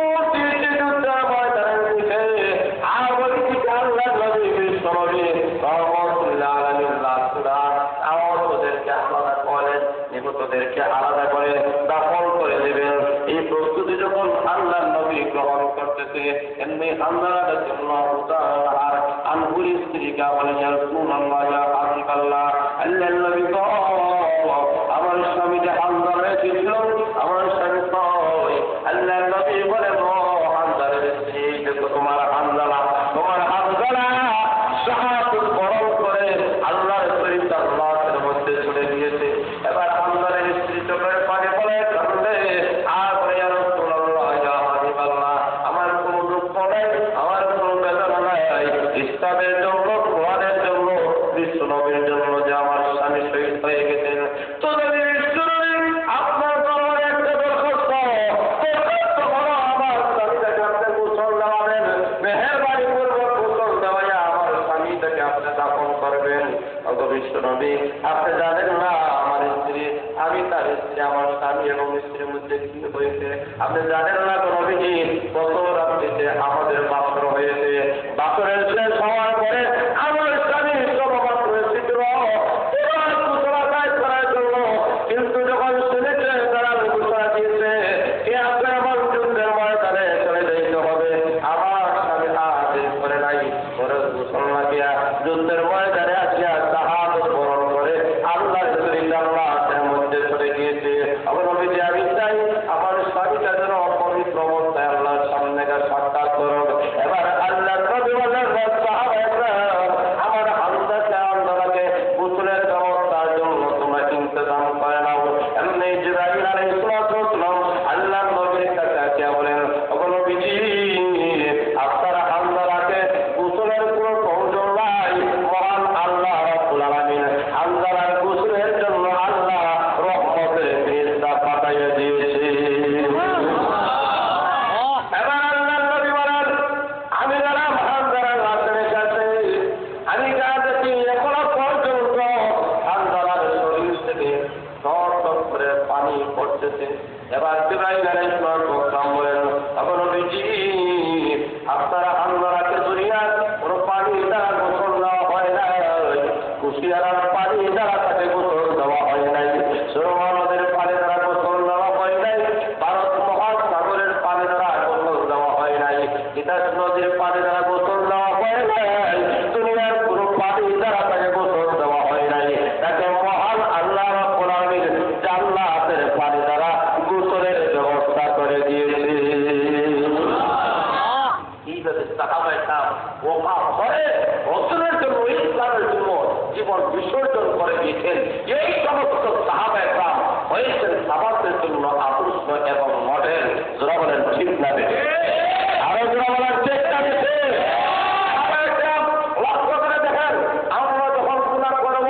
যুদ্ধের ময়দানে দিকে আর বলি আল্লাহ নবী বিশ্ব নবী রাহমাতুল্লাহ আলাইহি ওদেরকে আলাদা করেন, নিহতদেরকে আলাদা করে দাফন করে দেবেন। এই প্রস্তুতি যখন আল্লাহ নবী গ্রহণ করতেছে, এমনি আল্লাহর জন্য উদাহরণ আনহুর স্ত্রীকে বলেন রাসূলুল্লাহ ইয়া হাবিবাল্লাহ, আল্লাহ নবী গো আমার স্বামী যে হামদার হয়েছিল, আমার স্বামী কই? আল্লাহ নবী বলেন ও হামদারের স্ত্রী, দেখো তোমার হামদালা শাহাদাত বরণ করে আল্লাহর চরিত্র আল্লাহর মধ্যে চলে গিয়েছে। এবার হামদারের স্ত্রী চোখের পানি পড়ে কাঁদে আর বলে ইয়া রাসূলুল্লাহ ইয়া হাবিবাল্লাহ, আমার কোনো দুঃখ নেই, আমার কোনো বেদনা নাই, ইসলামের জন্য, কোরআনের জন্য, বিশ্ব নবীর জন্য যে আমার স্বামী শহীদ হয়ে গেছেন। তো নবী বিশ্ব নবী আপনার দরবারে একটা দরখাস্ত হলো আমার স্বামীটাকে আপনি গোসল দেওয়াবেন, মেহেরবানি পূর্বক গোসল দেওয়াইয়া আমার স্বামীটাকে আপনি দাফন করবেন। অত বিশ্ব নবী আপনি জানেন না আমার স্ত্রী, আমি তার স্ত্রী, আমার স্বামী এবং স্ত্রীর মধ্যে কি হয়েছে আপনি জানেন না। তো নবীজি গত রাত্রিতে আমাদের বাসর হয়েছে, বাসরের শেষ হওয়ার পরে আমার স্বামী সমাবাস হয়েছিল ঘোষণা করার জন্য, কিন্তু যখন শুনেছে তারা ঘোষণা দিয়েছে এ আপনি আমার যুদ্ধের ময়দানে চলে যেতে হবে, আমার স্বামী আদেশ করে নাই, ঘরে ঘোষণা দিয়া যুদ্ধের ময়দানে আসিয়া শাহাদাত বরণ করে আল্লাহর চরিত্র আল্লাহর মধ্যে চলে গিয়েছে। আমার নবীজি আমি চাই আমার স্বামীটা যেন অপবিত্র অবস্থায় আল্লাহর সামনে সাক্ষাৎ করুন। এবার আল্লাহ নবী বলেন সাহাবায়ে কেরাম আমার হামদাকে আল্লাহকে গোসলের ব্যবস্থার জন্য তোমরা ইন্তজাম করে নাও। এমনি জিবরাইল আলাইহিস সালাম আল্লাহ নবীর কাছে আসিয়া বলেন ও নবীজি আপনারা হামদাকে গোসলের কোনো প্রয়োজন নাই, মহান আল্লাহ রাব্বুল আলামিন হামদার গোসলের জন্য আল্লাহ রহমতের ফেরেশতা পাঠাইয়া দিয়েছে। এবার আল্লাহ নবী বলেন আমি গেলাম হামদার লাশের কাছে, আমি যা দেখি এখনো পর্যন্ত হামদার শরীর থেকে টপ টপ করে পানি পড়তেছে। এবার জিবরাইল আলাইহিস সালাম বলেন ও নবীজি আপনারা হামদাকে দুনিয়ার কোনো পানি দ্বারা গোসল দেওয়া হয় না, কুশিয়ারার পানি দ্বারা তাকে গোসল দেওয়া হয় নাই, সুরমা নদের পানি দ্বারা গোসল দেওয়া হয় নাই, ভারত মহাসাগরের পানি দ্বারা গোসল দেওয়া হয় নাই, তিতাস নদীর পানি দ্বারা গোসল দেওয়া হয় নাই, দুনিয়ার কোনো পানি দ্বারা তাকে গোসল দেওয়া হয় নাই, তাকে মহান আল্লাহ রাব্বুল আলামিন জান্নাতের পানি দ্বারা গোসলের ব্যবস্থা করে দিয়েছে। ঠিক না বেশি? আরো যারা বলার চেষ্টা দিচ্ছে লক্ষ্য করে দেখেন, আমরা যখন গুনাহ করব,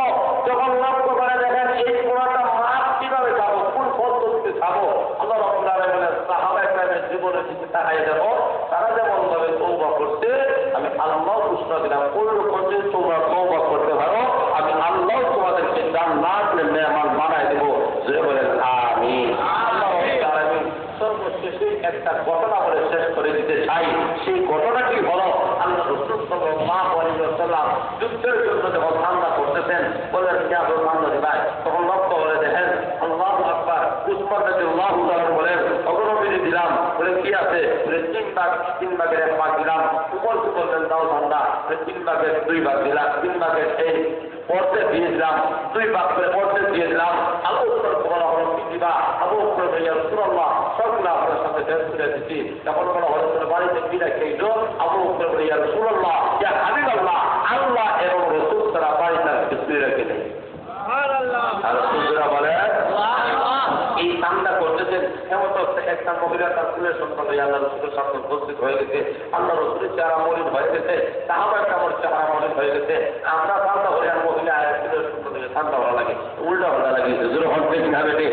যখন লক্ষ্য করে দেখেন এই গুনাহটা মাপ কিভাবে যাবো, কোন পদ্ধতিতে যাবো, আল্লাহ রাব্বুল আলামিনের সাহাবায়ে কেরামের জীবনের দিকে তাকাই দেখো, তারা যেমন ভাবে তওবা করতে, আমি আল্লাহ ঘোষণা দিলাম কোন পর্যন্ত তোমরা তওবা করতে পারো, আমি আল্লাহ তোমাদেরকে জান্নাতের মেহমান বানায় দেবো। যে বলেন আমিন। আল্লাহ রাব্বুল আলামিন সর্বশেষে একটা ঘটনা বলে শেষ করে দিতে চাই। সেই ঘটনাটি হলো আল্লাহ রাসূল সাল্লাল্লাহু আলাইহি ওয়াসাল্লাম যুদ্ধের জন্য যখন ঠান্ডা করতেছেন, বলেন কি আবু ঠান্ডা দিবাই, তখন লক্ষ্য করে দেখেন আল্লাহু আকবার, উসমান রাদিয়াল্লাহু তাআলা বলেন অগ্রবিধি দিলাম, বলে কি আছে, বলে তিন ভাগের এক ভাগ দিলাম, উপর বললেন দাও ঠান্ডা, তিন ভাগের দুই ভাগ দিলাম, তিন ভাগের এই পড়তে দিয়েছিলাম, দুই ভাগ করে পড়তে দিয়েছিলাম। আল্লাহ বলা হলো কি দিবা, আবু বকর ভাইয়া রাসূলুল্লাহ সবগুলো আপনার সাথে শেষ করে দিচ্ছি। তখন বলা হলো বাড়িতে কি রাখেইল, আবু বকর ভাইয়া রাসূলুল্লাহ ইয়া হাবিবাল্লাহ, আল্লাহ এবং রাসূল তারা বাড়িতে কিছুই রেখে নেই। আর রাসূলরা বলে এই কামটা করতেছেন, এমন তো একটা মহিলা তার ফুলের সন্তান হয়ে আল্লাহ রসুলের সামনে উপস্থিত হয়ে গেছে, আল্লাহ রসুলের চেহারা মলিন হয়ে গেছে, সাহাবার কামড় চেহারা মলিন হয়ে গেছে, আমরা ঠান্ডা হলে আর মহিলা ফুলের সন্তান হয়ে ঠান্ডা ভালো লাগে, উল্টা ভালো লাগিয়েছে, জোর হন বেশি না বেটে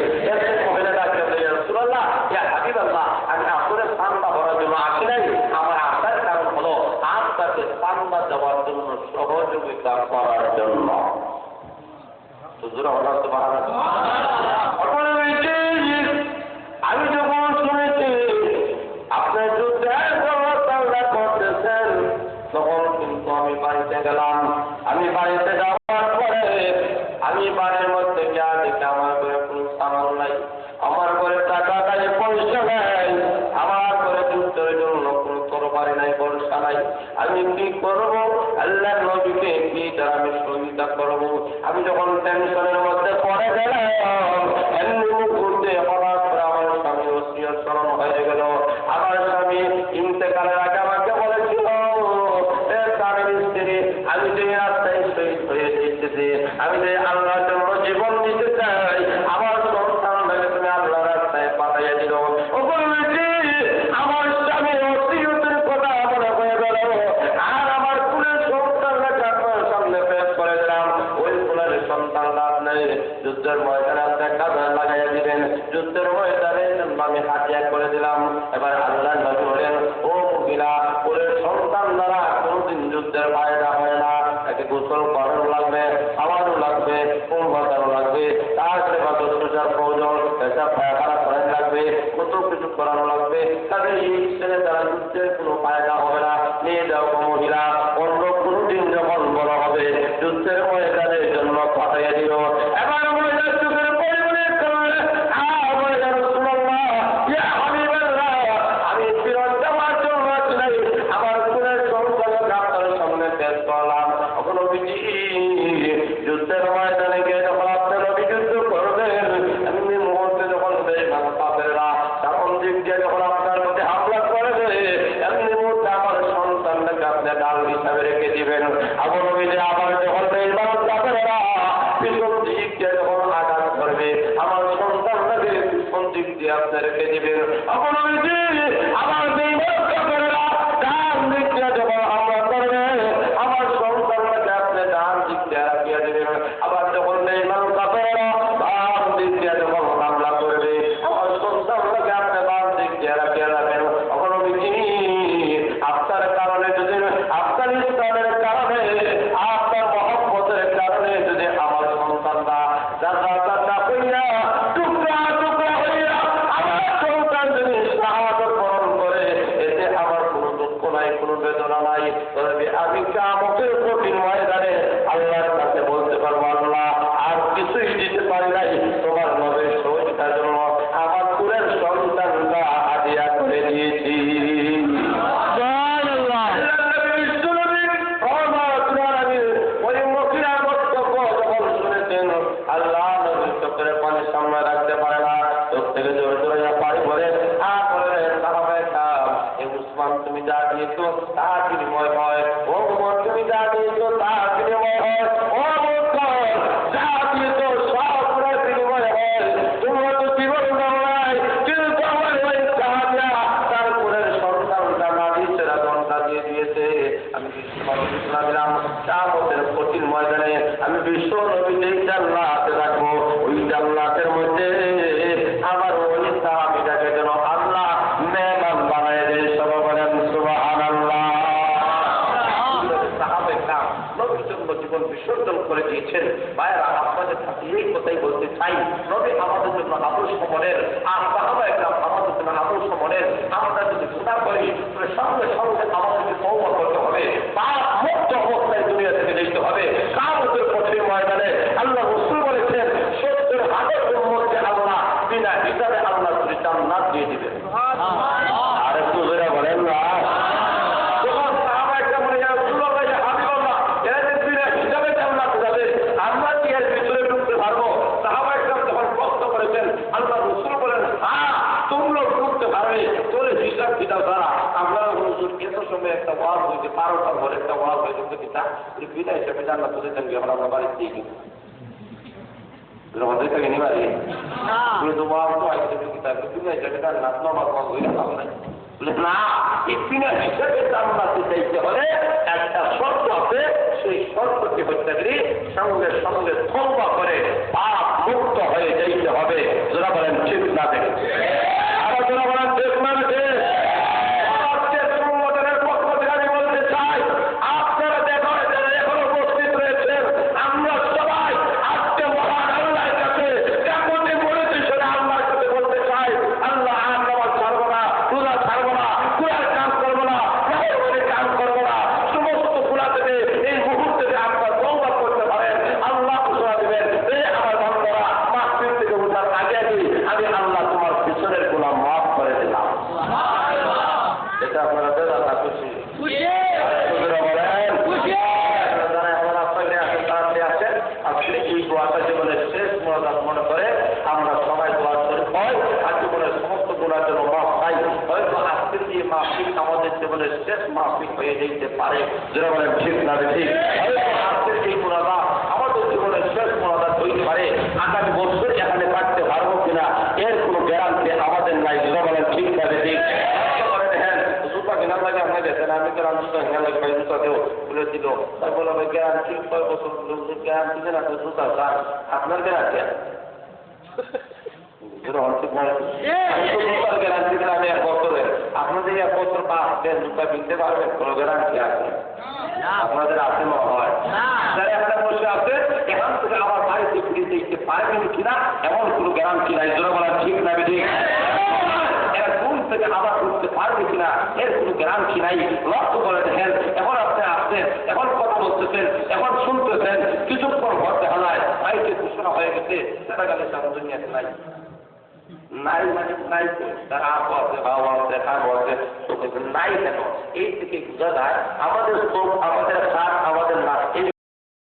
মহিলা ডাক্তার রাসূলুল্লাহ ইয়া হাবিবাল্লাহ, আমি আপনাদের ঠান্ডা ভরার জন্য আসি নাই, আমার আসার কারণ হলো আপনাকে ঠান্ডা দেওয়ার জন্য, সহযোগিতা করার জন্য। আমি যখন শুনেছি আপনার যুদ্ধের চিন্তা করতেছেন, তখন কিন্তু আমি বাড়িতে গেলাম। আমি বাড়িতে যাওয়ার পরে আমি বাড়ির মধ্যে গিয়া দেখি আমার ঘরে কোনো সামান নাই, আমার ঘরে টাকা নাই, পয়সা নাই, আমার ঘরে যুদ্ধের জন্য কোনো তরবারি নাই, বর্ষা নাই। আমি কি করবো? আল্লাহর নবীকে কি দ্বারা আমি সহযোগিতা করবো? আমি যখন টেনশনের মধ্যে পড়ে গেলাম, এমনি মুহূর্তে হঠাৎ করে আমার স্বামী ওসিয়ত স্মরণ হয়ে গেল। আমার স্বামী ইন্তেকালের আগে আমাকে বলেছিল, স্বামীর স্ত্রী, আমি যে রাস্তায় শহীদ হয়ে যেতেছি, আমি যে আল্লাহর জন্য জীবন দিতে চাই, আমার সন্তান তুমি আল্লাহ রাস্তায় পাঠাইয়া দিল। আমার স্বামী ওসিয়তের কথা মনে হয়ে গেল, আর আমার কুলের সন্তানকে আপনার সামনে পেশ করে দিলাম। ওই কুলের সন্তান লাভ নেই, যুদ্ধের ময়দানে আপনি কাজে লাগাইয়া দিবেন, যুদ্ধের ময়দানে আমি হাতিয়া করে দিলাম। এবার আল্লাহ নবী বলেন, ও মহিলা, কুলের সন্তান দ্বারা কোনদিন যুদ্ধের ফায়দা হয় না, একে গোসল করানো লাগবে, খাওয়ানো লাগবে, বাঁচানো লাগবে, তার সেবা শুশ্রূষার প্রয়োজন, পেশাব পায়খানা করানো লাগবে, কত কিছু করানো লাগবে। তাদের এই ছেলে দ্বারা যুদ্ধের কোনো ফায়দা হবে না। নিয়ে যাও মহিলা, অন্য কোনদিন যখন বড় হবে যুদ্ধের ময়দানের জন্য পাঠাইয়া দিল। এবার মহিলা যুদ্ধের পরিমাণের কারণে আমি ফিরত যাওয়ার জন্য নাই, আমার কুলের সন্তানকে আপনার সামনে পেশ করলাম। এখন যুদ্ধের ময়দানে গিয়ে যখন আপনার অভিযুদ্ধ করবেন, এমনি মুহূর্তে যখন পাপেরা তখন দিক দিয়ে যখন আপনার মধ্যে হামলা করবে, এমনি মুহূর্তে আমার সন্তানটাকে আপনি ডাল হিসাবে রেখে দিবেন। আবার আবার যখন পাপেরা পিছন দিক দিয়ে যখন আঘাত করবে, আমার সন্তানটাকে পিছন দিক দিয়ে আপনি রেখে দিবেন। আবার আমার পাপেরা ডান দিক দিয়ে যখন হামলা করবে, আমার সন্তানটাকে আপনি ডান দিক দিয়ে রাখিয়া দিবেন। আবার যখন পাপেরা বাম দিক দিয়ে যখন হামলা করবে, আমার সন্তানটাকে আপনি বাম দিক দিয়ে রাখিয়া রাখবেন। আপনার কারণে যদি, আপনার ইসলামের কারণে, আপনার মহব্বতের কারণে যদি আমার সন্তানরা যাত্রা হইয়া টুকরা টুকরা হইয়া আমার সন্তান যদি শাহাদাত বরণ করে, এতে আমার কোনো দুঃখ নাই, কোনো বেদনা নাই। তবে আমি কিয়ামতের কঠিন ময়দানে আল্লাহর কাছে বলতে পারবো, আল্লাহ আর কিছুই দিতে পারি নাই, তোমার নবীর সহযোগিতার জন্য আমার কুলের সন্তানটা হাদিয়া করে দিয়েছি। আল্লাহ নবীর চোখের পানি সামনে রাখতে পারে না, চোখ থেকে জোরে জোরে পানি পড়ে। উসমান তুমি যা দিয়েছো তা বিনিময় হয়, ও উমর তুমি যা দিয়েছো তা বিনিময় হয়, ও যা দিয়েছো সব বিনিময় হয়। তোমরা তো জীবন দাও নাই, কিন্তু আমার ওই সাহাবিয়া তার বিসর্জন করে দিয়েছেন। ভাইরা আপনাদের সাথে এই কথাই বলতে চাই, নবী আমাদের জন্য আদর্শ মনের, আর সাহাবা একরাম আমাদের জন্য আদর্শ মনের। আমরা যদি গুনাহ করি সঙ্গে সঙ্গে আমাদেরকে তওবা করতে হবে, পাপ মুক্ত অবস্থায় দুনিয়া থেকে যেতে হবে। কিয়ামতের কঠিন ময়দানে আল্লাহ রাসূল বলেছেন 70,000 উম্মতকে আল্লাহ বিনা হিসাবে আল্লাহ জান্নাত দিয়ে দিবেন। আর একটু জোরে বলেন না। একটা ওয়াজ হয়েছে 12টার ঘরে একটা ওয়াজ হয়েছে কিনা বিনা হিসাবে জান্নাত তুলে দেন, এখন আমরা বাড়িতে দিয়ে দিব আমাদের থেকে নিবারি তো ওয়াজ তো আসছে কিতাব বিনা হিসাবে জান্নাত নমাজ হইলে ভালো নাই বলে না, এই বিনা হিসাবে জান্নাতে চাইতে হলে একটা শর্ত আছে, সেই শর্তটি হচ্ছে কি সঙ্গে সঙ্গে তওবা করে পাপ মুক্ত হয়ে যাইতে হবে। যারা বলেন ঠিক না দেখে আর যারা বলেন ঠিক না দেখে আমাদের জীবনের শেষ মাফিক হয়ে যেতে পারে। যারা বলেন ঠিক না ঠিক, আজকের এই মোনাজা আমাদের জীবনের শেষ মোনাজা হইতে পারে। আগামী বছর এখানে থাকতে পারবো কিনা এর কোনো গ্যারান্টি আমাদের নাই। যারা বলেন ঠিক না ঠিক, হ্যাঁ জুতা কেনার লাগে আপনি দেখেন, আমি কেন জুতা কেনার লাগে ভাই জুতা দেও বলে দিল, তারপর আমি গ্যারান্টি 6 বছর গ্যারান্টি দেন, আপনি জুতা চান, আপনার গ্যারান্টি গ্যারান্টি দিলে আমি 1 বছরের, আপনাদের 1 বছর বাদ দেন জুতা কিনতে পারবেন, কোনো গ্যারান্টি আছে আপনাদের? আছে মনে হয় যারা এখানে বসে আছে এখান থেকে আমার বাড়িতে ফিরে দেখতে পারবেন কিনা এমন কোনো গ্যারান্টি নাই। যারা বলা ঠিক না ঠিক, এরা ঘুম থেকে আবার উঠতে পারবে কিনা এর কোনো গ্যারান্টি নাই। লক্ষ্য করে দেখেন, এখন আপনি আসছেন, এখন কথা বলতেছেন, এখন শুনতেছেন, কিছুক্ষণ ঘর দেখা যায় বাইকে ঘোষণা হয়ে গেছে, সেটা গেলে সারা দুনিয়াতে নাই। নাই মানে নাই, তার আপু আছে, বাবা আছে, কাকু আছে, নাই কেন? এই থেকে বোঝা যায় আমাদের চোখ, আমাদের হাত, আমাদের নাক